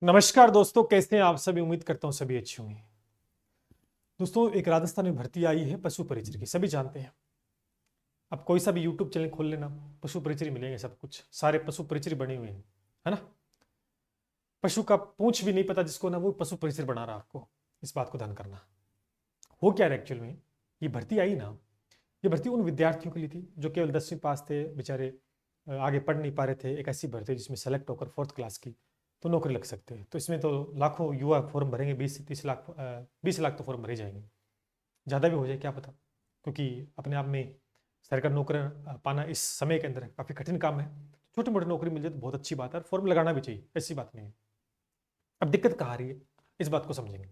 नमस्कार दोस्तों, कैसे हैं आप सभी। उम्मीद करता हूं सभी अच्छे होंगे। दोस्तों, एक राजस्थान में भर्ती आई है पशु परिचर की, सभी जानते हैं। अब कोई सा भी यूट्यूब चैनल खोल लेना, पशु परिचर मिलेंगे, सब कुछ सारे पशु परिचर बने हुए हैं, है ना। पशु का पूंछ भी नहीं पता जिसको ना, वो पशु परिचर बना रहा। आपको इस बात को ध्यान करना। हो क्या है एक्चुअल में, ये भर्ती आई ना, ये भर्ती उन विद्यार्थियों के लिए थी जो केवल 10वीं पास थे, बेचारे आगे पढ़ नहीं पा रहे थे। एक ऐसी भर्ती जिसमें सेलेक्ट होकर 4th क्लास की तो नौकरी लग सकते हैं। तो इसमें तो लाखों युवा फॉर्म भरेंगे, 20 से 30 लाख, 20 लाख तो फॉर्म भरे जाएंगे, ज़्यादा भी हो जाए क्या पता। क्योंकि अपने आप में सरकारी नौकरी पाना इस समय के अंदर काफ़ी कठिन काम है। छोटी मोटी नौकरी मिल जाए तो बहुत अच्छी बात है, और फॉर्म लगाना भी चाहिए, ऐसी बात नहीं है। अब दिक्कत कहाँ आ रही है, इस बात को समझेंगे।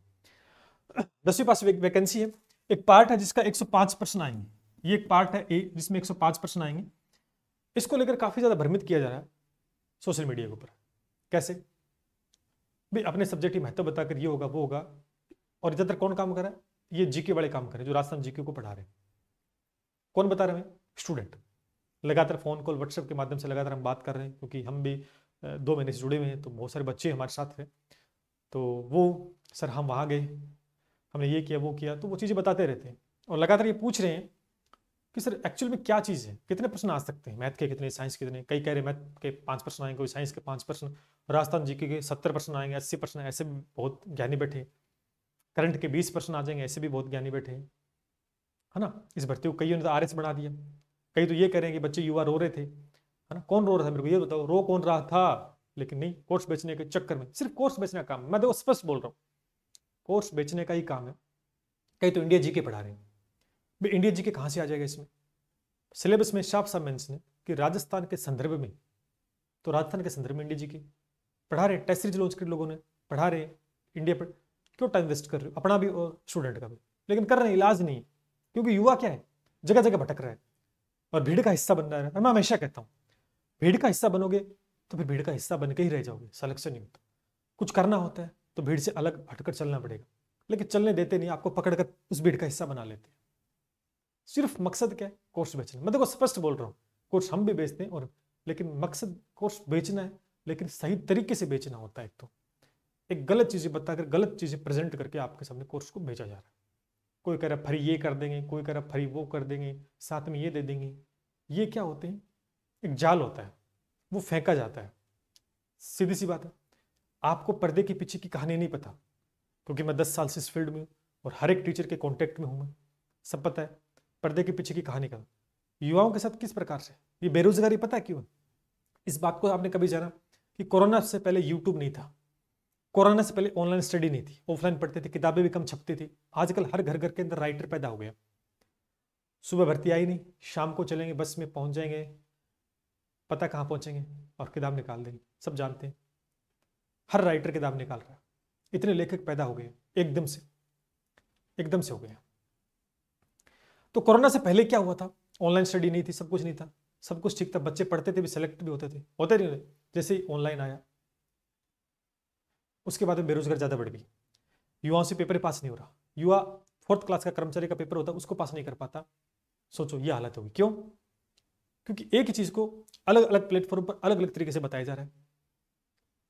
10वीं पास वैकेंसी है। एक पार्ट है जिसका 105 प्रश्न आएंगे। ये एक पार्ट है ए जिसमें 105 प्रश्न आएंगे। इसको लेकर काफ़ी ज़्यादा भ्रमित किया जा रहा है सोशल मीडिया के ऊपर। कैसे भाई, अपने सब्जेक्ट की महत्व बताकर ये होगा वो होगा। और ज़्यादातर कौन काम कर रहा है, ये जीके वाले काम कर रहे हैं, जो राजस्थान जीके को पढ़ा रहे हैं। कौन बता रहे हैं, स्टूडेंट। लगातार फोन कॉल व्हाट्सएप के माध्यम से लगातार हम बात कर रहे हैं, क्योंकि हम भी 2 महीने से जुड़े हुए हैं, तो बहुत सारे बच्चे हमारे साथ हैं। तो वो सर हम वहाँ गए, हमने ये किया वो किया, तो वो चीज़ें बताते रहते हैं। और लगातार ये पूछ रहे हैं कि सर एक्चुअल में क्या चीज़ है, कितने प्रश्न आ सकते हैं, मैथ के कितने, साइंस के कितने। कई कह रहे मैथ के 5 प्रश्न आएंगे, कोई साइंस के 5 प्रश्न, राजस्थान जीके के 70 प्रश्न आएंगे, 80 प्रश्न। ऐसे भी बहुत ज्ञानी बैठे हैं। करंट के 20 प्रश्न आ जाएंगे, ऐसे भी बहुत ज्ञानी बैठे हैं, है ना। इस भर्ती को कईयों ने तो आरएस बना दिया। कई तो ये कह रहे हैं कि बच्चे युवा रो रहे थे, है ना। कौन रो रहा था, मेरे को ये बताओ, रो कौन रहा था। लेकिन नहीं, कोर्स बेचने के चक्कर में, सिर्फ कोर्स बेचने का काम। मैं देखो स्पष्ट बोल रहा हूँ, कोर्स बेचने का ही काम है। कई तो इंडिया जीके पढ़ा रहे हैं। भाई इंडिया जीके कहाँ से आ जाएगा इसमें। सिलेबस में साफ साफ मेंशन है कि राजस्थान के संदर्भ में, तो राजस्थान के संदर्भ में इंडिया जीके पढ़ा रहे हैं। टेस्ट सीरीज लॉन्च कर लोगों ने, पढ़ा रहे हैं इंडिया पर। क्यों टाइम वेस्ट कर रहे हो, अपना भी और स्टूडेंट का भी। लेकिन कर रहे हैं, इलाज नहीं है। क्योंकि युवा क्या है, जगह जगह भटक रहा है और भीड़ का हिस्सा बन रहा है। मैं हमेशा कहता हूँ, भीड़ का हिस्सा बनोगे तो फिर भीड़ का हिस्सा बन के ही रह जाओगे, सिलेक्शन नहीं होता। कुछ करना होता है तो भीड़ से अलग हटकर चलना पड़ेगा। लेकिन चलने देते नहीं, आपको पकड़कर उस भीड़ का हिस्सा बना लेते हैं। सिर्फ मकसद क्या है, कोर्स बेचना। मैं देखो स्पष्ट बोल रहा हूँ, कोर्स हम भी बेचते हैं, और लेकिन मकसद कोर्स बेचना है, लेकिन सही तरीके से बेचना होता है। तो एक गलत चीजें बताकर, गलत चीजें प्रेजेंट करके आपके सामने कोर्स को बेचा जा रहा है। कोई कह रहा फ्री ये कर देंगे, कोई कह रहा फ्री वो कर देंगे, साथ में ये दे देंगे। ये क्या होते हैं, एक जाल होता है, वो फेंका जाता है। सीधी सी बात है। आपको पर्दे के पीछे की कहानी नहीं पता, क्योंकि मैं 10 साल से इस फील्ड में हूँ और हर एक टीचर के कॉन्टेक्ट में हूँ मैं। सब पता है पर्दे के पीछे की कहानी का। युवाओं के साथ किस प्रकार से ये बेरोजगारी, पता है क्यों। इस बात को आपने कभी जाना कि कोरोना से पहले यूट्यूब नहीं था, कोरोना से पहले ऑनलाइन स्टडी नहीं थी, ऑफलाइन पढ़ते थे, किताबें भी कम छपती थी। आजकल हर घर घर के अंदर राइटर पैदा हो गया। सुबह भर्ती आई नहीं, शाम को चलेंगे, बस में पहुंच जाएंगे, पता कहाँ पहुंचेंगे, और किताब निकाल देंगे। सब जानते हैं, हर राइटर किताब निकाल रहा है। इतने लेखक पैदा हो गए एकदम से, एकदम से हो गए। तो कोरोना से पहले क्या हुआ था, ऑनलाइन स्टडी नहीं थी, सब कुछ नहीं था, सब कुछ ठीक था, बच्चे पढ़ते थे भी, सिलेक्ट भी होते थे, होते नहीं। जैसे ही ऑनलाइन आया, उसके बाद में बेरोजगार ज्यादा बढ़ गई। युवाओं से पेपर पास नहीं हो रहा। युवा 4th क्लास का कर्मचारी का पेपर होता है, उसको पास नहीं कर पाता। सोचो ये हालत होगी, क्यों। क्योंकि एक ही चीज को अलग अलग प्लेटफॉर्म पर अलग अलग तरीके से बताया जा रहा है।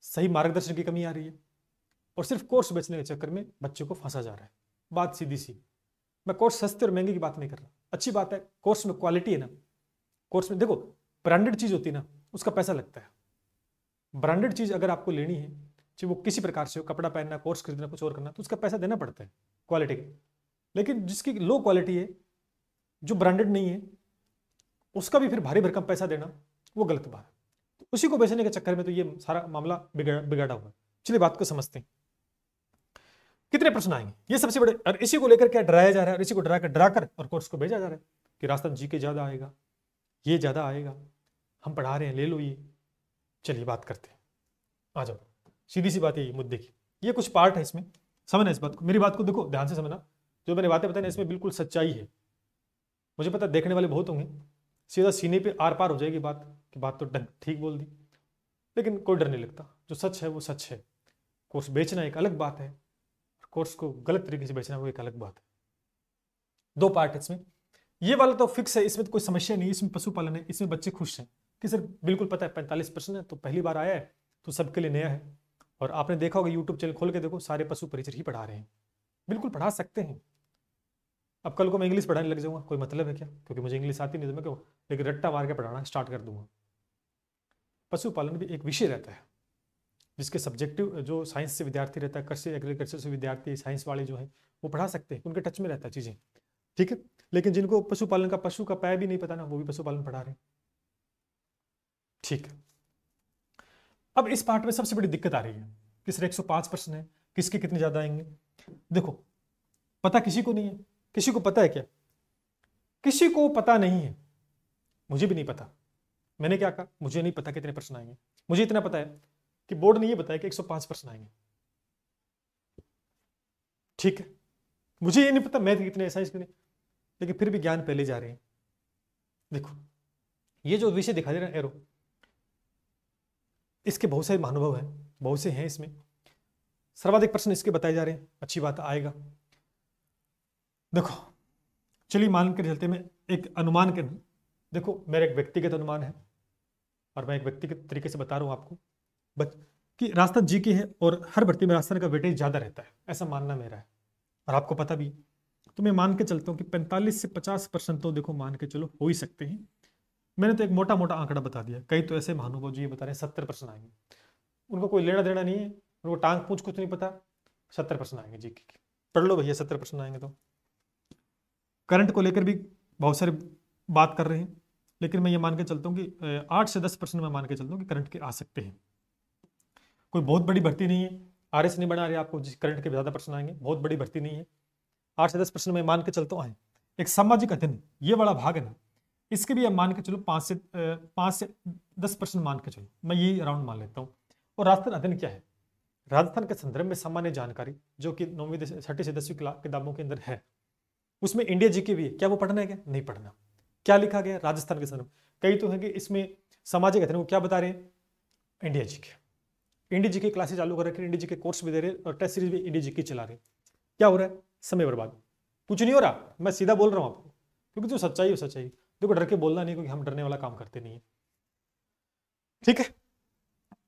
सही मार्गदर्शन की कमी आ रही है, और सिर्फ कोर्स बेचने के चक्कर में बच्चों को फंसा जा रहा है। बात सीधी सी। मैं कोर्स सस्ते और महंगे की बात नहीं कर रहा, अच्छी बात है, कोर्स में क्वालिटी है ना। कोर्स में देखो, ब्रांडेड चीज होती है ना, उसका पैसा लगता है। ब्रांडेड चीज अगर आपको लेनी है, चाहे वो किसी प्रकार से हो, कपड़ा पहनना, कोर्स खरीदना, कुछ और करना, तो उसका पैसा देना पड़ता है क्वालिटी का। लेकिन जिसकी लो क्वालिटी है, जो ब्रांडेड नहीं है, उसका भी फिर भारी भरकम पैसा देना, वो गलत बात है। तो उसी को बेचने के चक्कर में तो ये सारा मामला बिगाड़ा हुआ है। चलिए बात को समझते हैं। कितने प्रश्न आएंगे, ये सबसे बड़े, और इसी को लेकर क्या डराया जा रहा है, और इसी को डराकर और कोर्स को भेजा जा रहा है कि राजस्थान जीके ज्यादा आएगा, ये ज्यादा आएगा, हम पढ़ा रहे हैं, ले लो ये। चलिए बात करते हैं, आ जाओ। सीधी सी बात है ये मुद्दे की। ये कुछ पार्ट है इसमें, समझना इस बात को, मेरी बात को देखो ध्यान से समझना। जो मैंने बातें बताई ना, इसमें बिल्कुल सच्चाई है। मुझे पता देखने वाले बहुत होंगे, सीधा सीने पे आर पार हो जाएगी बात कि बात तो ठीक बोल दी। लेकिन कोई डर नहीं लगता, जो सच है वो सच है। कोर्स बेचना एक अलग बात है, कोर्स को गलत तरीके से बेचना वो एक अलग बात है। दो पार्ट है इसमें। ये वाला तो फिक्स है, इसमें तो कोई समस्या नहीं, इसमें पशुपालन है, इसमें बच्चे खुश हैं कि सर बिल्कुल पता है 45 प्रश्न है, तो पहली बार आया है तो सबके लिए नया है। और आपने देखा होगा यूट्यूब चैनल खोल के देखो, सारे पशु परिचर ही पढ़ा रहे हैं। बिल्कुल पढ़ा सकते हैं। अब कल को मैं इंग्लिश पढ़ाने लग जाऊंगा, कोई मतलब है क्या? क्योंकि मुझे इंग्लिश आती नहीं तो मैं क्यों, लेकिन रट्टा मार के पढ़ाना स्टार्ट कर दूंगा। पशुपालन भी एक विषय रहता है जिसके सब्जेक्टिव जो साइंस से विद्यार्थी रहता है, कृषि एग्रीकल्चर से विद्यार्थी, साइंस वाले जो है वो पढ़ा सकते हैं, उनके टच में रहता है चीजें, ठीक है। लेकिन जिनको पशुपालन का पशु का पैर भी नहीं पता ना, वो भी पशुपालन पढ़ा रहे हैं, ठीक है। अब इस पार्ट में सबसे बड़ी दिक्कत आ रही है कि सर 105% है, किसके कितने ज्यादा आएंगे? देखो, पता किसी को नहीं है। किसी को पता है क्या? किसी को पता नहीं है, मुझे भी नहीं पता। मैंने क्या कहा, मुझे नहीं पता कितने प्रश्न आएंगे। मुझे इतना पता है कि बोर्ड ने ये बताया कि 105% आएंगे, ठीक है। मुझे ये नहीं पता मैथ कितने, साइंस कितने, लेकिन फिर भी ज्ञान पहले जा रहे हैं। देखो, ये जो विषय दिखा दे रहा है एरो, इसके बहुत सारे महानुभव हैं, बहुत से हैं इसमें, सर्वाधिक प्रश्न इसके बताए जा रहे हैं। अच्छी बात आएगा। देखो, चलिए मान कर चलते, मैं एक अनुमान के, देखो मेरा एक व्यक्तिगत अनुमान है और मैं एक व्यक्तिगत तरीके से बता रहा हूं आपको कि राजस्थान जीके है और हर भर्ती में राजस्थान का वेटेज ज्यादा रहता है, ऐसा मानना मेरा है और आपको पता भी। तो मैं मान के चलता हूं कि 45 से 50% तो देखो मान के चलो हो ही सकते हैं। मैंने तो एक मोटा मोटा आंकड़ा बता दिया। कई तो ऐसे महानुभव जी ये बता रहे हैं 70% आएंगे, उनको कोई लेना देना नहीं है, उनको टांग पूछ कुछ नहीं पता, 70% आएंगे जीके के। पढ़ लो भैया, 70% आएंगे। तो करंट को लेकर भी बहुत सारे बात कर रहे हैं, लेकिन मैं ये मान के चलता हूँ कि 8 से 10% मैं मान के चलता हूँ कि करंट के आ सकते हैं। कोई बहुत बड़ी भर्ती नहीं है, आरएस नहीं बना रहे आपको जिस करंट के ज्यादा प्रश्न आएंगे, बहुत बड़ी भर्ती नहीं है। 8 से 10% मैं मान के चलता हूँ। एक सामाजिक अध्ययन, ये बड़ा भाग है ना, इसके भी आप मान के चलो 5 से 10% मान के चलो, मैं यही अराउंड मान लेता हूँ। और राजस्थान अध्ययन क्या है? राजस्थान के संदर्भ में सामान्य जानकारी जो कि 9वीं 6ठी से 10वीं किताबों के अंदर है, उसमें इंडिया जीके भी है। क्या वो पढ़ना है? क्या नहीं पढ़ना? क्या लिखा गया राजस्थान के संदर्भ? कई तो है कि इसमें सामाजिक अध्ययन को क्या बता रहे हैं, India GK. India GK classes चालू कर रखे, इंडिया जीके कोर्स भी दे रहे और टेस्ट सीरीज भी इंडिया जीके चला रहे। क्या हो रहा है? समय बर्बाद, कुछ नहीं हो रहा। मैं सीधा बोल रहा हूं आपको, क्योंकि जो सच्चाई है सच्चाई। देखो, डर के बोलना नहीं, क्योंकि हम डरने वाला काम करते नहीं है, ठीक है।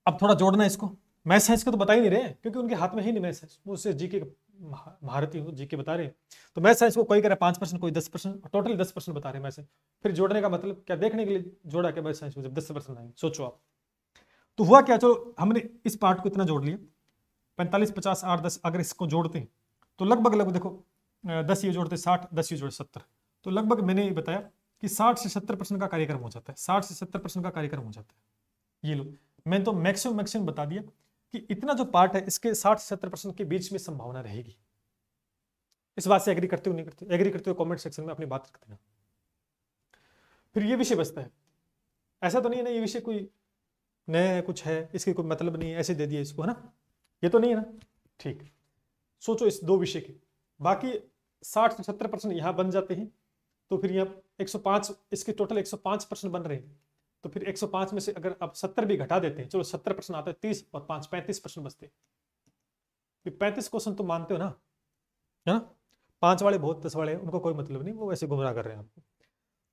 अब थोड़ा जोड़ना है इसको। मैथ साइंस को तो बता ही नहीं रहे, क्योंकि उनके हाथ में ही नहीं मैथ साइंस, वो उससे जीके महारथी हो, जीके बता रहे हैं। तो मैथ साइंस को कोई कह रहा है 5%, कोई 10%, टोटल 10% बता रहे हैं मैथ। फिर जोड़ने का मतलब क्या? देखने के लिए जोड़ा क्या मैथ साइंस को, जब 10% आएंगे, सोचो आप। तो हुआ क्या? चलो हमने इस पार्ट को इतना जोड़ लिया, 45, 50, 8, 10, अगर इसको जोड़ते हैं तो लगभग देखो 10 ये जोड़ते 60, 10 ये जोड़े 70, तो लगभग मैंने ये बताया कि 60 से 70% का कार्यक्रम हो जाता है। 60 से 70% का कार्यक्रम हो जाता है। ये लो, मैंने तो मैक्सिमम बता दिया कि इतना जो पार्ट है इसके 60 से 70% के बीच में संभावना रहेगी। इस बात से एग्री करते हो नहीं करते? एग्री करते हो कमेंट सेक्शन में अपनी बात रख देना। फिर ये विषय बचता है, ऐसा तो नहीं है ना ये विषय कोई नया है, कुछ है, इसके कोई मतलब नहीं है, ऐसे दे दिया इसको, है ना? ये तो नहीं है ना? ठीक, सोचो इस दो विषय के, बाकी 60 से 70% यहाँ बन जाते हैं। तो फिर यहाँ 105, इसके टोटल 105% बन रहे हैं। तो फिर 105 में से अगर आप 70 भी घटा देते हैं, चलो 70% आता है, 30 और 5 35% बचते हैं। 35 क्वेश्चन तो मानते हो ना, है ना? 5 वाले बहुत, 10 वाले उनको कोई मतलब नहीं, वो ऐसे गुमराह कर रहे हैं आपको।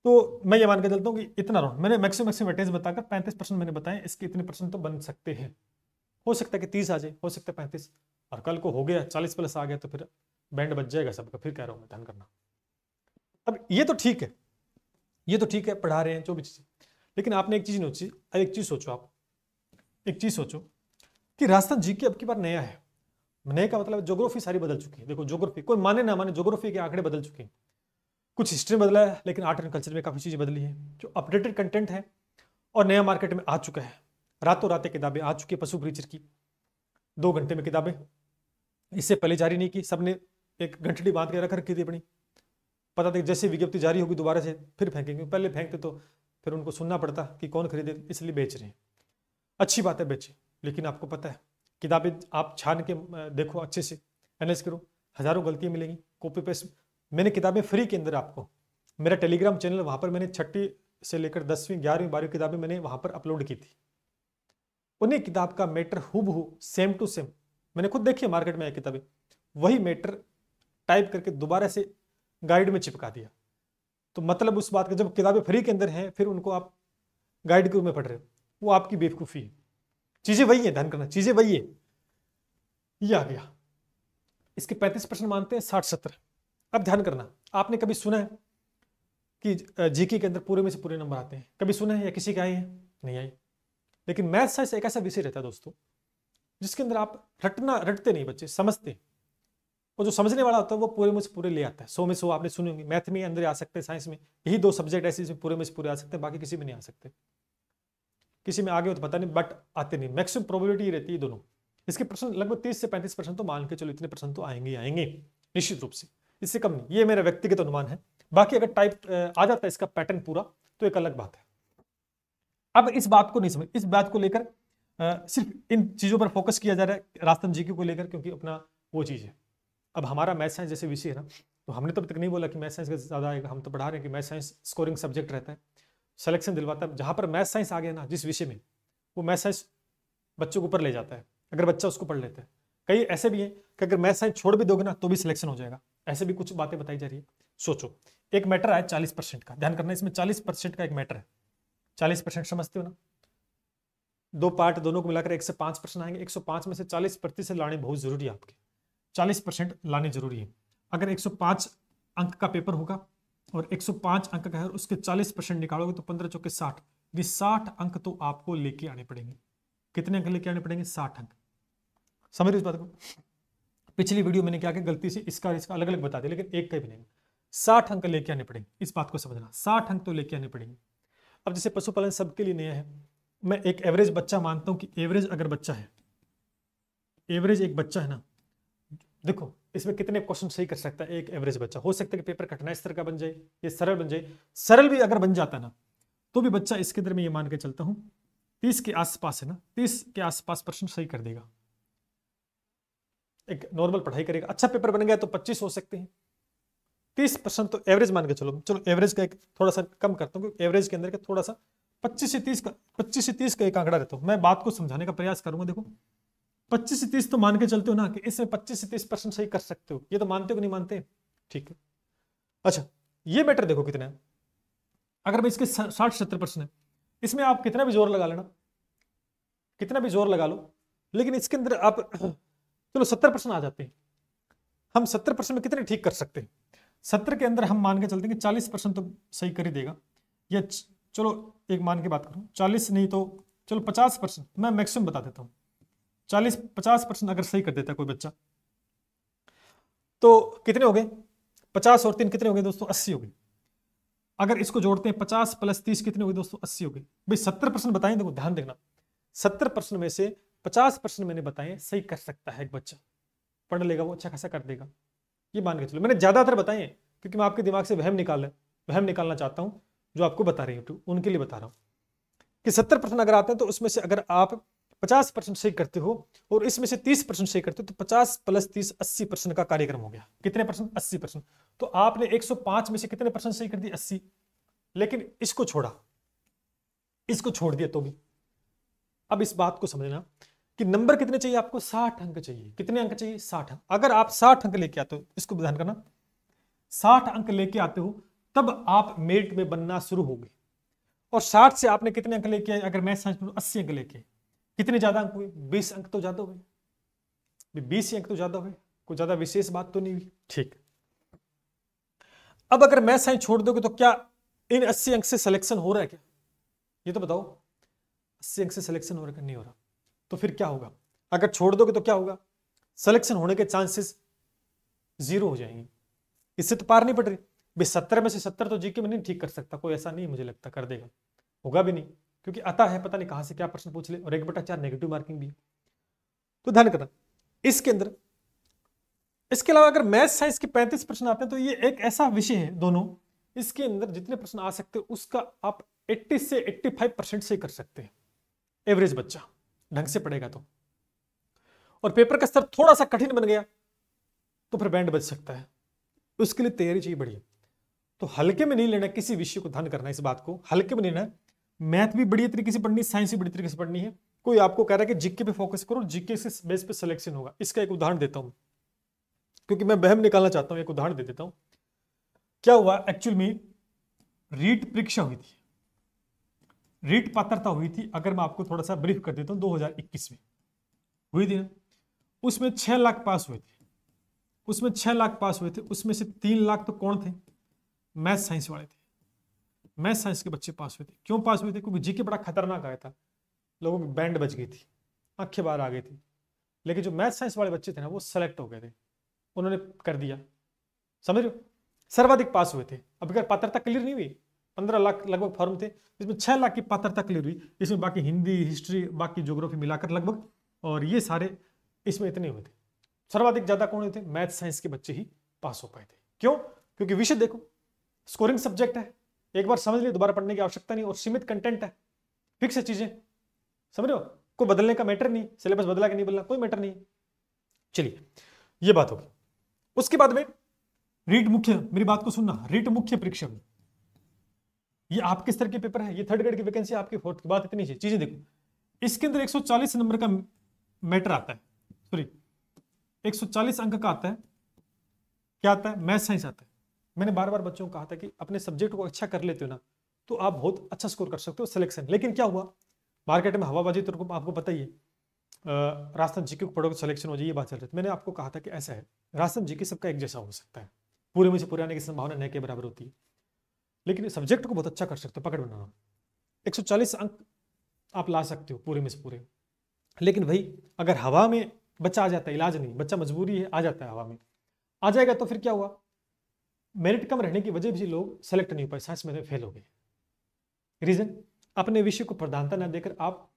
तो मैं ये मान के चलता हूँ कि इतना राउंड मैंने मैक्सिमम वेटेज बताकर 35% मैंने बताया, इसके इतने परसेंट तो बन सकते हैं। हो सकता है कि 30 आ जाए, हो सकता है 35, और कल को हो गया 40+ आ गया तो फिर बैंड बच जाएगा सबका। फिर कह रहा हूँ मैं, ध्यान करना। अब ये तो ठीक है, ये तो ठीक है, पढ़ा रहे हैं जो भी चीज़, लेकिन आपने एक चीज सोचो, आप एक चीज सोचो कि राजस्थान जीके अब की बार नया है। नए का मतलब ज्योग्राफी सारी बदल चुकी है। देखो ज्योग्राफी, कोई माने ना माने, ज्योग्राफी के आंकड़े बदल चुके हैं। कुछ हिस्ट्री में बदला है, लेकिन आर्ट एंड कल्चर में काफी चीजें बदली है। जो अपडेटेड कंटेंट है और नया मार्केट में आ चुका है, रातों रातें किताबें आ चुकी है। पशु परिचर की 2 घंटे में किताबें इससे पहले जारी नहीं की, सबने एक घंटड़ी बांध के रख रखी थी अपनी। पता था जैसे विज्ञप्ति जारी होगी दोबारा से फिर फेंकेंगे, पहले फेंकते तो फिर उनको सुनना पड़ता कि कौन खरीदे, इसलिए बेच रहे हैं। अच्छी बात है बेचे, लेकिन आपको पता है किताबें आप छान के देखो, अच्छे से एनालाइज करो, हजारों गलतियां मिलेंगी, कॉपी पेस्ट। मैंने किताबें फ्री के अंदर आपको, मेरा टेलीग्राम चैनल, वहां पर मैंने 6ठी से लेकर 10वीं 11वीं 12वीं किताबें मैंने वहां पर अपलोड की थी। उन्हीं किताब का मैटर हूबहू सेम टू सेम मैंने खुद देखी, मार्केट में आई किताबें, वही मैटर टाइप करके दोबारा से गाइड में चिपका दिया। तो मतलब उस बात का, जब किताबें फ्री के अंदर हैं फिर उनको आप गाइड के रूप में पढ़ रहे हो, वो आपकी बेवकूफ़ी है। चीज़ें वही है, ध्यान करना, चीज़ें वही है, ये आ गया। इसके 35% मानते हैं, 60-70। अब ध्यान करना, आपने कभी सुना है कि जीके के अंदर पूरे में से पूरे नंबर आते हैं? कभी सुना है या किसी के आए हैं? नहीं आई। लेकिन मैथ साइंस एक ऐसा विषय रहता है दोस्तों जिसके अंदर आप रटते नहीं, बच्चे समझते हैं। और जो समझने वाला होता है वो पूरे में से पूरे ले आता है। 100 में 100 आपने सुने होंगे। मैथ में अंदर आ सकते हैं, साइंस में यही 2 सब्जेक्ट ऐसे जिसमें पूरे में से पूरे आ सकते हैं, बाकी किसी में नहीं आ सकते। किसी में आगे हो तो पता नहीं, बट आते नहीं। मैक्सिमम प्रोबेबिलिटी रहती है दोनों। इसके प्रश्न लगभग 30 से 35% तो मान के चलो, इतने % तो आएंगे ही आएंगे निश्चित रूप से, इससे कम नहीं। ये मेरा व्यक्तिगत अनुमान है। बाकी अगर टाइप आ जाता है इसका पैटर्न पूरा तो एक अलग बात है। अब इस बात को नहीं समझ, इस बात को लेकर सिर्फ इन चीजों पर फोकस किया जा रहा है राजस्थान जीके को लेकर, क्योंकि अपना वो चीज है। अब हमारा मैथ साइंस जैसे विषय है ना, तो हमने तो अभी तक नहीं बोला कि मैथ साइंस का ज्यादा आएगा। हम तो पढ़ा रहे हैं कि मैथ साइंस स्कोरिंग सब्जेक्ट रहता है, सिलेक्शन दिलवाता है। जहां पर मैथ साइंस आ गया ना जिस विषय में, वो मैथ साइंस बच्चों को ऊपर ले जाता है अगर बच्चा उसको पढ़ लेता है। कई ऐसे भी हैं कि अगर मैथ साइंस छोड़ भी दोगे ना तो भी सिलेक्शन हो जाएगा। ऐसे भी कुछ बातें बताई जा रही है। सोचो, एक मैटर है 40% का, ध्यान करना, इसमें 40% का एक मैटर है। 40% समझते हो ना? 2 पार्ट दोनों को मिलाकर 105 प्रश्न आएंगे। 105 में से 40% लाने बहुत जरूरी है आपके। 40% लाने जरूरी है। अगर 105 अंक का पेपर होगा और 105 अंक का है, उसके 40% निकालोगे तो 15 चौके 60। ये 60 अंक तो आपको लेके आने पड़ेंगे। कितने अंक लेके आने पड़ेंगे? 60 अंक। समझ रहे इस बात को? पिछली वीडियो मैंने क्या किया, गलती से इसका अलग अलग बता दिया, लेकिन एक का ही बनेगा। 60 अंक लेके आने पड़ेंगे, इस बात को समझना। 60 अंक तो लेके आने पड़ेंगे। अब जैसे पशुपालन सबके लिए नया है, मैं एक एवरेज बच्चा मानता हूं कि एवरेज अगर बच्चा है, एवरेज एक बच्चा है ना, देखो इसमें कितने क्वेश्चन सही कर सकता है एक एवरेज बच्चा। हो सकता है कि पेपर कठिनाई स्तर का बन जाए, ये सरल बन जाए। सरल भी अगर बन जाता ना तो भी बच्चा इसके अंदर में ये मान के चलता हूं 30 के आसपास है ना, 30 के आसपास प्रश्न सही कर देगा। एक नॉर्मल पढ़ाई करेगा, अच्छा पेपर बन गया तो 25 हो सकते हैं। 30% तो एवरेज मान के चलो। चलो एवरेज का एक थोड़ा सा कम करता हूँ, क्योंकि एवरेज के अंदर का थोड़ा सा 25 से 30 का एक आंकड़ा रहता हूँ। मैं बात को समझाने का प्रयास करूंगा। देखो 25 से 30 तो मान के चलते हो ना कि इसमें 25 से 30% सही कर सकते हो। ये तो मानते हो कि नहीं मानते? ठीक है। अच्छा, ये मैटर देखो कितना है। अगर मैं इसके 60-70% है, इसमें आप कितना भी जोर लगा लेना, कितना भी जोर लगा लो, लेकिन इसके अंदर आप चलो 70% आ जाते हैं। हम 70% में कितने ठीक कर सकते हैं? 70 के अंदर हम मान के चलते हैं कि 40% तो सही कर ही देगा। या चलो एक मान के बात करूं, 40 नहीं तो चलो 50%, मैं मैक्सिमम बता देता हूं। 50% अगर सही कर देता है कोई बच्चा तो कितने हो गए? 50 और 3 कितने हो गए दोस्तों? 80 हो गए। अगर इसको जोड़ते हैं 50 + 30 कितने हो गए दोस्तों? 80 हो गए। भाई 70% बताएं, देखो ध्यान देखना, 70% में से 50% मैंने बताए सही कर सकता है एक बच्चा। पढ़ लेगा वो, अच्छा खासा कर देगा, ये मान के चलो। मैंने ज्यादातर बताए हैं क्योंकि मैं आपके दिमाग से वहम निकालना चाहता हूं। जो आपको बता रही हूं उनके लिए बता रहा हूं कि 70% अगर आते हैं तो उसमें से अगर आप 50% सही करते हो और इसमें से 30% सही करते हो तो 50 + 30 80% का कार्यक्रम हो गया। कितने परसेंट? 80%। तो आपने 105 में से कितने परसेंट सही कर दिए? 80। लेकिन इसको छोड़ा, इसको छोड़ दिया तो भी। अब इस बात को समझना कि नंबर कितने चाहिए आपको? 60 अंक चाहिए। कितने अंक चाहिए? 60 अंक। अगर आप 60 अंक लेके आते हो, इसको ध्यान करना, 60 अंक लेके आते हो तब आप मेरिट में बनना शुरू हो गए। और 60 से आपने कितने अंक लेके आए? अगर मैथ साइंस में 80 अंक लेके, कितने ज्यादा अंक हुए? 20 अंक तो ज्यादा हुए। 20 अंक तो ज्यादा हुए, कोई ज्यादा विशेष बात तो नहीं हुई। ठीक। अब अगर मैथ साइंस छोड़ दोगे तो क्या इन 80 अंक से सिलेक्शन हो रहा है क्या? ये तो बताओ। 80 अंक से सिलेक्शन हो रहा है? नहीं हो रहा। तो फिर क्या होगा? अगर छोड़ दोगे तो क्या होगा? सिलेक्शन होने के चांसेस 0 हो जाएंगे। इससे तो पार नहीं पड़ रही। भाई 70 में से 70 तो जीके में नहीं ठीक कर सकता कोई, ऐसा नहीं मुझे लगता कर देगा, होगा भी नहीं, क्योंकि आता है पता नहीं कहां से क्या प्रश्न पूछ ले, और 1/4 नेगेटिव मार्किंग भी। तो ध्यान करना इसके अंदर। इसके अलावा अगर मैथ साइंस के 35% आते हैं तो ये एक ऐसा विषय है दोनों, इसके अंदर जितने प्रश्न आ सकते हैं उसका आप 80 से 85% से कर सकते हैं एवरेज बच्चा ढंग से पढ़ेगा तो। और पेपर का स्तर थोड़ा सा कठिन बन गया तो फिर बैंड बच सकता है। उसके लिए तैयारी चाहिए बढ़िया। तो हल्के में नहीं लेना किसी विषय को, ध्यान करना इस बात को, हल्के में नहीं लेना। मैथ भी बढ़िया तरीके से पढ़नी है, साइंस भी बढ़िया तरीके से पढ़नी है। कोई आपको कह रहा है कि जीके पे फोकस करो, जीके से बेस पे सिलेक्शन होगा, इसका एक उदाहरण देता हूं क्योंकि मैं बहम निकालना चाहता हूं। एक उदाहरण दे देता हूं। क्या हुआ एक्चुअल में, रीट परीक्षा हुई थी, रीट पात्रता हुई थी। अगर मैं आपको थोड़ा सा ब्रीफ कर देता हूं, 2021 में हुई थी ना। उसमें 6 लाख पास हुए थे, उसमें 6 लाख पास हुए थे, उसमें से 3 लाख तो कौन थे? मैथ साइंस वाले थे। मैथ साइंस के बच्चे पास हुए थे। क्यों पास हुए थे? क्योंकि जीके बड़ा खतरनाक आया था, लोगों की बैंड बज गई थी, आंखें बाहर आ गई थी। लेकिन जो मैथ साइंस वाले बच्चे थे ना, वो सेलेक्ट हो गए थे, उन्होंने कर दिया। समझ रहे हो? सर्वाधिक पास हुए थे। अब अगर पात्रता क्लियर नहीं हुई, 15 लाख लगभग फॉर्म थे, इसमें 6 लाख की पात्रता क्लियर हुई, इसमें बाकी हिंदी, हिस्ट्री, बाकी ज्योग्राफी मिलाकर लगभग, और ये सारे इसमें इतने हुए थे। सर्वाधिक ज्यादा कौन हुए थे? मैथ साइंस के बच्चे ही पास हो पाए थे। क्यों? क्योंकि विषय देखो, स्कोरिंग सब्जेक्ट है, एक बार समझ लिए दोबारा पढ़ने की आवश्यकता नहीं, और सीमित कंटेंट है, फिक्स है चीजें। समझ रहे हो? कोई बदलने का मैटर नहीं, सिलेबस बदला कि नहीं बदला कोई मैटर नहीं। चलिए, ये बात होगी। उसके बाद में रीट मुख्य, मेरी बात को सुनना, रीट मुख्य परीक्षा में ये आपके स्तर के पेपर है, ये थर्ड ग्रेड की वैकेंसी, आपकी फोर्थ की बात इतनी चीजें देखो। इसके अंदर 140 नंबर का मैटर आता है, सॉरी 140 अंक का आता है। क्या आता है? मैथ साइंस आता है। मैंने बार बार बच्चों को कहा था कि अपने सब्जेक्ट को अच्छा कर लेते हो ना, तो आप बहुत अच्छा स्कोर कर सकते हो सिलेक्शन। लेकिन क्या हुआ, मार्केट में हवाबाजी तो आपको पता ही है, राजस्थान जीके को पढ़ोगे सिलेक्शन हो जाए, ये बात चल रही थी। मैंने आपको कहा था कि ऐसा है, राजस्थान जीके सबका एक जैसा हो सकता है, पूरे में से पूरे आने की संभावना न के बराबर होती है, लेकिन सब्जेक्ट को बहुत अच्छा कर सकते हो, पकड़ बनाना। 140 अंक आप ला सकते हो पूरे में से पूरे। लेकिन भाई अगर हवा में बच्चा आ जाता है, इलाज नहीं, बच्चा मजबूरी है, आ जाता है हवा में, आ जाएगा, तो फिर क्या हुआ? मेरिट कम रहने की वजह से लोग सेलेक्ट नहीं हो पाए, साइंस में फेल हो गए। रीजन, अपने विषय को प्रधानता न देकर आप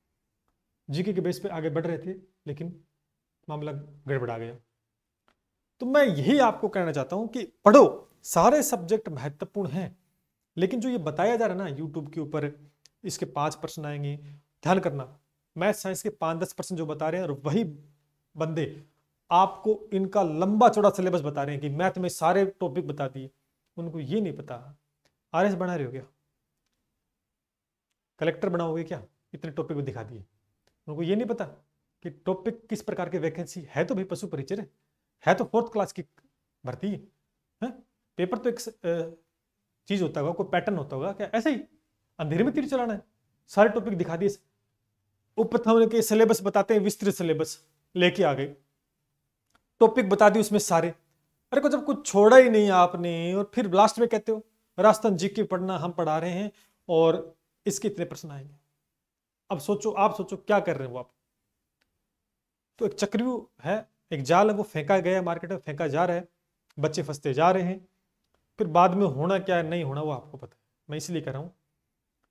जीके के बेस पे आगे बढ़ रहे थे, लेकिन मामला गड़बड़ा गया। तो मैं यही आपको कहना चाहता हूं कि पढ़ो, सारे सब्जेक्ट महत्वपूर्ण हैं, लेकिन जो ये बताया जा रहा है ना यूट्यूब के ऊपर, इसके 5% आएंगे, ध्यान करना, मैथ साइंस के 5-10% जो बता रहे हैं, और वही बंदे आपको इनका लंबा चौड़ा सिलेबस बता रहे हैं कि मैथ में सारे टॉपिक बता दिए। उनको ये नहीं पता आरएस बना रहे हो क्या, कलेक्टर बनाओगे क्या, इतने टॉपिक भी दिखा दिए। उनको ये नहीं पता कि टॉपिक किस प्रकार की वैकेंसी है, तो भाई पशु परिचय है तो 4th क्लास की भर्ती है। पेपर तो एक चीज होता होगा, कोई पैटर्न होता होगा क्या? ऐसे ही अंधेरे में तीर चलाना है, सारे टॉपिक दिखा दिए, उपथम्य के सिलेबस बताते हैं, विस्तृत सिलेबस लेके आ गए, टॉपिक बता दिए उसमें सारे। अरे को जब कुछ छोड़ा ही नहीं आपने, और फिर लास्ट में कहते हो राजस्थान जीके पढ़ना हम पढ़ा रहे हैं और इसके इतने प्रश्न आएंगे। अब सोचो, आप सोचो क्या कर रहे हैं वो आप। तो एक चक्रव्यूह है, एक जाल है, वो फेंका गया मार्केट में, फेंका जा रहा है, बच्चे फंसते जा रहे हैं, फिर बाद में होना क्या है नहीं होना वो आपको पता है। मैं इसलिए कह रहा हूं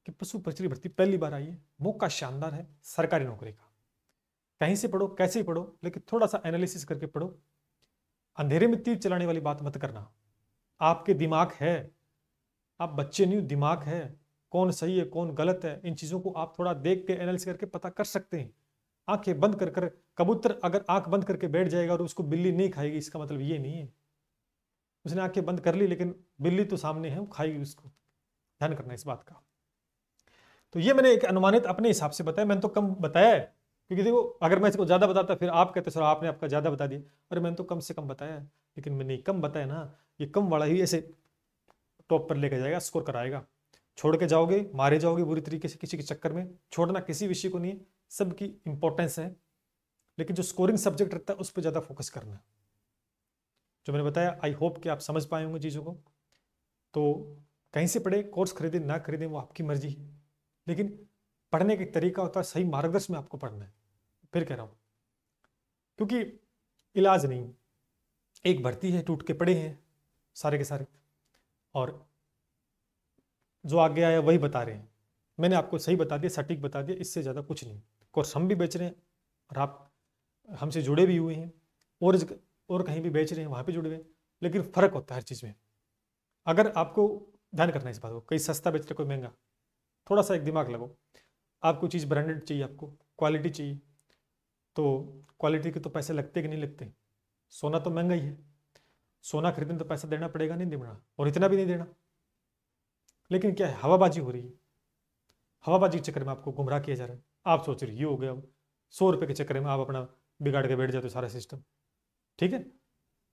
कि पशु परिचय भर्ती पहली बार आई है, मौका शानदार है सरकारी नौकरी का। कहीं से पढ़ो, कैसे ही पढ़ो, लेकिन थोड़ा सा एनालिसिस करके पढ़ो। अंधेरे में तीर चलाने वाली बात मत करना। आपके दिमाग है, आप बच्चे नहीं, दिमाग है, कौन सही है कौन गलत है, इन चीजों को आप थोड़ा देख के एनालिसिस करके पता कर सकते हैं। आंखें बंद कर कर, कबूतर अगर आंख बंद करके बैठ जाएगा और उसको बिल्ली नहीं खाएगी, इसका मतलब ये नहीं है उसने आंखें बंद कर ली, लेकिन बिल्ली तो सामने है, वो खाएगी उसको। ध्यान करना इस बात का। तो ये मैंने एक अनुमानित अपने हिसाब से बताया, मैंने तो कम बताया है, क्योंकि देखो अगर मैं इसको ज्यादा बताता फिर आप कहते सर आपने आपका ज्यादा बता दिया, अरे मैंने तो कम से कम बताया है। लेकिन मैंने कम बताया ना, ये कम वाला ही ऐसे टॉप पर लेकर जाएगा, स्कोर कराएगा। छोड़ के जाओगे, मारे जाओगे बुरी तरीके से किसी के चक्कर में। छोड़ना किसी विषय को नहीं है, सबकी इंपॉर्टेंस है, लेकिन जो स्कोरिंग सब्जेक्ट रहता है उस पर ज्यादा फोकस करना है। जो मैंने बताया, आई होप कि आप समझ पाए होंगे चीजों को। तो कहीं से पढ़े, कोर्स खरीदे ना खरीदे वो आपकी मर्जी है, लेकिन पढ़ने का तरीका होता है, सही मार्गदर्शन में आपको पढ़ना है। फिर कह रहा हूं, क्योंकि इलाज नहीं, एक भर्ती है, टूट के पड़े हैं सारे के सारे, और जो आगे आया वही बता रहे हैं। मैंने आपको सही बता दिया, सटीक बता दिया, इससे ज़्यादा कुछ नहीं। कोर्स हम भी बेच रहे हैं और आप हमसे जुड़े भी हुए हैं, और कहीं भी बेच रहे हैं, वहाँ पे जुड़े हुए हैं, लेकिन फ़र्क होता है हर चीज़ में। अगर आपको ध्यान करना है इस बात को, कोई सस्ता बेच रहे कोई महंगा, थोड़ा सा एक दिमाग लगो। आपको चीज़ ब्रांडेड चाहिए, आपको क्वालिटी चाहिए, तो क्वालिटी के तो पैसे लगते कि नहीं लगते। सोना तो महंगा ही है, सोना खरीदने तो पैसा देना पड़ेगा, नहीं देना, और इतना भी नहीं देना। लेकिन क्या है, हवाबाजी हो रही है, हवाबाजी के चक्कर में आपको गुमराह किया जा रहा है। आप सोच रहे ये हो गया, 100 रुपये के चक्कर में आप अपना बिगाड़ के बैठ जाते हो सारा सिस्टम। ठीक है,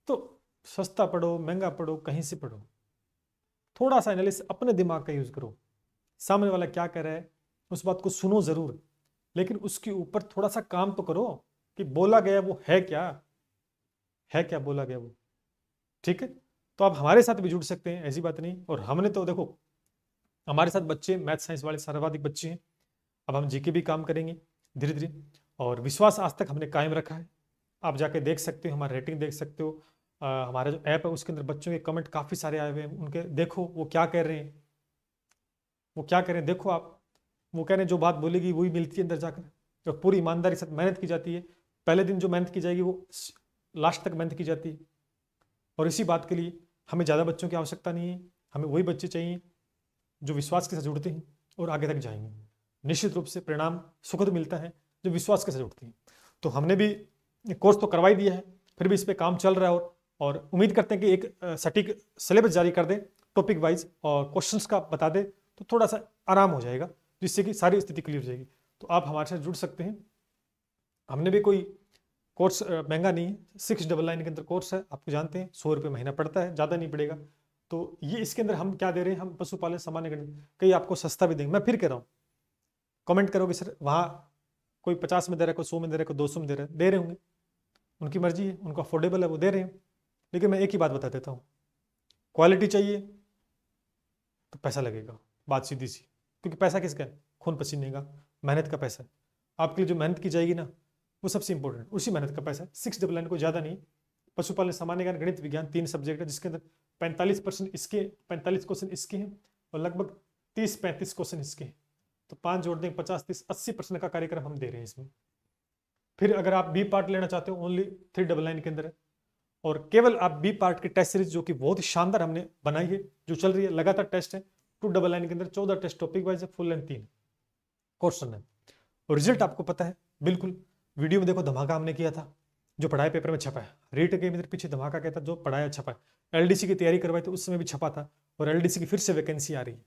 तो सस्ता पढ़ो महंगा पढ़ो, कहीं से पढ़ो, थोड़ा सा एनालिसिस अपने दिमाग का यूज करो। सामने वाला क्या कह रहा है उस बात को सुनो जरूर, लेकिन उसके ऊपर थोड़ा सा काम तो करो। कि बोला गया वो है क्या बोला गया वो। ठीक है, तो आप हमारे साथ भी जुड़ सकते हैं, ऐसी बात नहीं। और हमने तो देखो, हमारे साथ बच्चे मैथ साइंस वाले सर्वाधिक बच्चे हैं। अब हम जीके भी काम करेंगे धीरे धीरे, और विश्वास आज तक हमने कायम रखा है। आप जाके देख सकते हो, हमारा रेटिंग देख सकते हो, हमारा जो ऐप है उसके अंदर बच्चों के कमेंट काफ़ी सारे आए हुए हैं, उनके देखो वो क्या कह रहे हैं, देखो आप। वो कह रहे हैं जो बात बोलेगी वही मिलती है अंदर जाकर, तो पूरी ईमानदारी से मेहनत की जाती है। पहले दिन जो मेहनत की जाएगी वो लास्ट तक मेहनत की जाती है। और इसी बात के लिए हमें ज़्यादा बच्चों की आवश्यकता नहीं है, हमें वही बच्चे चाहिए जो विश्वास के साथ जुड़ते हैं और आगे तक जाएंगे। निश्चित रूप से परिणाम सुखद मिलता है जो विश्वास के साथ जुड़ते हैं। तो हमने भी कोर्स तो करवा ही दिया है, फिर भी इस पर काम चल रहा है, और उम्मीद करते हैं कि एक सटीक सिलेबस जारी कर दें टॉपिक वाइज, और क्वेश्चंस का बता दे तो थोड़ा सा आराम हो जाएगा, जिससे कि सारी स्थिति क्लियर हो जाएगी। तो आप हमारे साथ जुड़ सकते हैं। हमने भी कोई कोर्स महंगा नहीं है, 699 के अंदर कोर्स है, आपको जानते हैं 100 रुपये महीना पड़ता है, ज़्यादा नहीं पड़ेगा। तो ये इसके अंदर हम क्या दे रहे हैं, हम पशुपालन सामान्य गणित कहीं आपको सस्ता भी देंगे। मैं फिर कह रहा हूँ, कमेंट करोगे सर वहाँ कोई 50 में दे रहा है, कोई 100 में दे रहा है, कोई 200 में दे रहे होंगे, उनकी मर्जी है, उनको अफोर्डेबल है वो दे रहे हैं। लेकिन मैं एक ही बात बता देता हूँ, क्वालिटी चाहिए तो पैसा लगेगा, बात सीधी सी। क्योंकि पैसा किसका है, खून पसीने का, मेहनत का पैसा है। आपके लिए जो मेहनत की जाएगी ना वो सबसे इंपॉर्टेंट, उसी मेहनत का पैसा है। 699 को ज़्यादा नहीं। पशुपालन सामान्य ज्ञान गणित विज्ञान 3 सब्जेक्ट है, जिसके अंदर 45% इसके 45 क्वेश्चन इसके हैं, और लगभग 30-35 क्वेश्चन इसके हैं। तो 5 जोड़ दें 50-30 80% का कार्यक्रम हम दे रहे हैं इसमें। फिर अगर आप बी पार्ट लेना चाहते हो, ओनली 399 के अंदर है। और केवल आप बी पार्ट की टेस्ट सीरीज जो कि बहुत ही शानदार हमने बनाई है, जो चल रही है, लगातार टेस्ट है 299 के अंदर, 14 टेस्ट टॉपिक वाइज है, फुल लेंथ 3 क्वेश्चन है। और रिजल्ट आपको पता है बिल्कुल, वीडियो में देखो धमाका हमने किया था, जो पढ़ाए पेपर में छपा है। रीट के अंदर पीछे धमाका क्या था, जो पढ़ाया छपा है। एलडीसी की तैयारी करवाई थी उस समय भी छपा था, और एलडीसी की फिर से वैकेंसी आ रही है।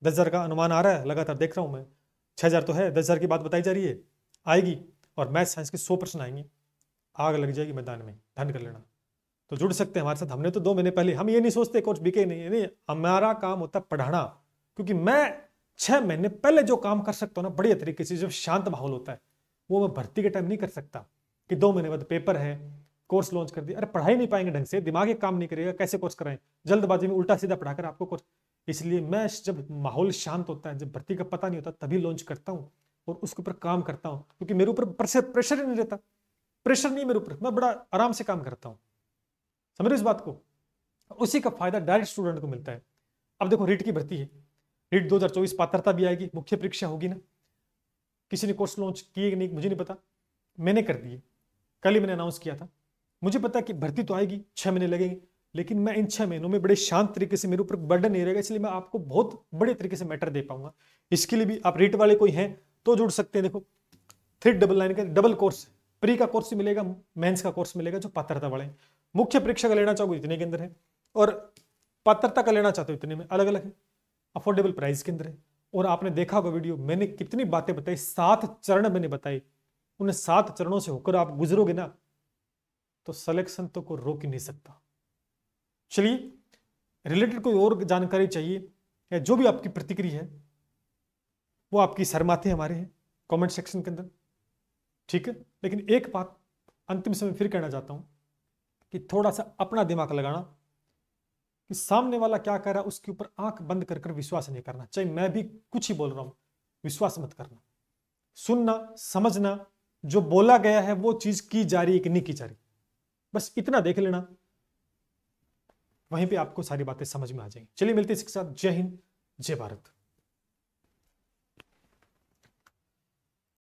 10,000 का अनुमान आ रहा है, लगातार देख रहा हूँ मैं। 6,000 तो है, 10,000 की बात बताई जा रही है, आएगी। और मैथ साइंस के 100% आएंगे, आग लग जाएगी मैदान में, ध्यान कर लेना। तो जुड़ सकते हैं हमारे साथ। हमने तो 2 महीने पहले, हम ये नहीं सोचते कोच बिके नहीं, हमारा काम होता है पढ़ाना। क्योंकि मैं 6 महीने पहले जो काम कर सकता हूँ ना बढ़िया तरीके से, जब शांत माहौल होता है, वो मैं भर्ती के टाइम नहीं कर सकता। कि 2 महीने बाद पेपर है, कोर्स लॉन्च कर दिया, अरे पढ़ाई नहीं पाएंगे ढंग से, दिमाग एक काम नहीं करेगा, कैसे कोर्स कराएं, जल्दबाजी में उल्टा सीधा पढ़ाकर आपको कोर्स। इसलिए मैं जब माहौल शांत होता है, जब भर्ती का पता नहीं होता, तभी लॉन्च करता हूँ और उसके ऊपर काम करता हूँ। क्योंकि मेरे ऊपर प्रेशर ही नहीं रहता, प्रेशर नहीं मेरे ऊपर, मैं बड़ा आराम से काम करता हूँ। समझ रहे इस बात को? उसी का फायदा डायरेक्ट स्टूडेंट को मिलता है। अब देखो रीट की भर्ती है, रीट 2024 पात्रता भी आएगी, मुख्य परीक्षा होगी ना। किसी ने कोर्स लॉन्च किए कि नहीं मुझे नहीं पता, मैंने कर दिए, कल ही मैंने अनाउंस किया था। मुझे पता है कि भर्ती तो आएगी, 6 महीने लगेंगे, लेकिन मैं इन 6 महीनों में बड़े शांत तरीके से, मेरे ऊपर बर्डन नहीं रहेगा, इसलिए मैं आपको बहुत बड़े तरीके से मैटर दे पाऊंगा। इसके लिए भी आप रीट वाले कोई हैं तो जुड़ सकते हैं। देखो 399 का डबल कोर्स, प्री का कोर्स मिलेगा, मेंस का कोर्स मिलेगा, जो पात्रता वाले। मुख्य परीक्षा का लेना चाहोगे इतने के अंदर है, और पात्रता का लेना चाहते हो इतने में, अलग अलग है, अफोर्डेबल प्राइस के अंदर है। और आपने देखा होगा वीडियो, मैंने कितनी बातें बताई, 7 चरण मैंने बताई। उन 7 चरणों से होकर आप गुजरोगे ना, तो सिलेक्शन तो को रोक ही नहीं सकता। चलिए, रिलेटेड कोई और जानकारी चाहिए या जो भी आपकी प्रतिक्रिया है, वो आपकी सरमाथे हमारे हैं कमेंट सेक्शन के अंदर, ठीक है। लेकिन एक बात अंतिम समय फिर कहना चाहता हूं कि थोड़ा सा अपना दिमाग लगाना, कि सामने वाला क्या कह रहा है उसके ऊपर आंख बंद कर विश्वास नहीं करना। चाहे मैं भी कुछ ही बोल रहा हूं, विश्वास मत करना। सुनना, समझना, जो बोला गया है वो चीज की जा रही है कि नहीं की जा रही, बस इतना देख लेना, वहीं पे आपको सारी बातें समझ में आ जाएंगी। चलिए मिलते हैं इसके साथ। जय हिंद, जय भारत।